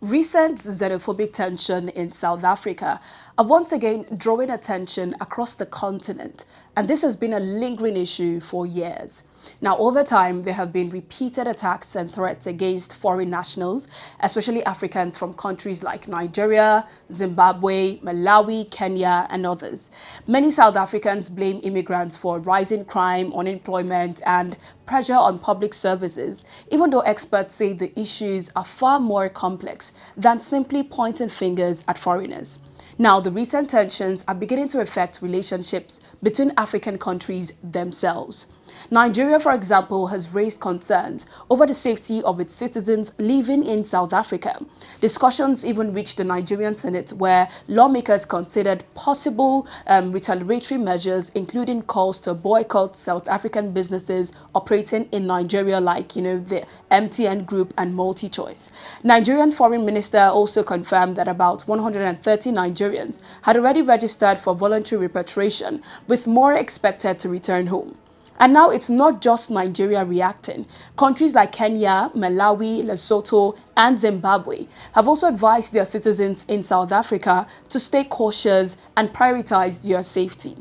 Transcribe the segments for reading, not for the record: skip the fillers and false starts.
Recent xenophobic tension in South Africa are once again drawing attention across the continent, and this has been a lingering issue for years. Now, over time, there have been repeated attacks and threats against foreign nationals, especially Africans from countries like Nigeria, Zimbabwe, Malawi, Kenya, and others. Many South Africans blame immigrants for rising crime, unemployment, and pressure on public services, even though experts say the issues are far more complex than simply pointing fingers at foreigners. Now, the recent tensions are beginning to affect relationships between African countries themselves. Nigeria, for example, has raised concerns over the safety of its citizens living in South Africa. Discussions even reached the Nigerian Senate, where lawmakers considered possible retaliatory measures, including calls to boycott South African businesses operating in Nigeria, like, the MTN Group and MultiChoice. Nigerian Foreign Minister also confirmed that about 130 Nigerians had already registered for voluntary repatriation, with more expected to return home. And now it's not just Nigeria reacting. Countries like Kenya, Malawi, Lesotho, and Zimbabwe have also advised their citizens in South Africa to stay cautious and prioritize their safety.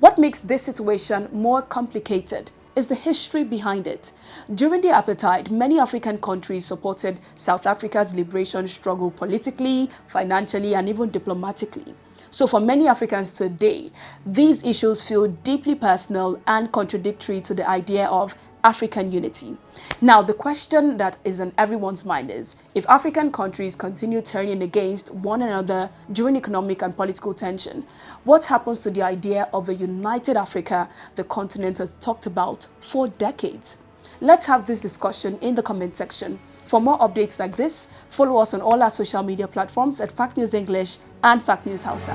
What makes this situation more complicated is the history behind it. During the apartheid, many African countries supported South Africa's liberation struggle politically, financially, and even diplomatically. So for many Africans today, these issues feel deeply personal and contradictory to the idea of African unity. Now, the question that is on everyone's mind is, if African countries continue turning against one another during economic and political tension, what happens to the idea of a united Africa the continent has talked about for decades? Let's have this discussion in the comment section. For more updates like this, follow us on all our social media platforms at Fact News English and Fact News Hausa.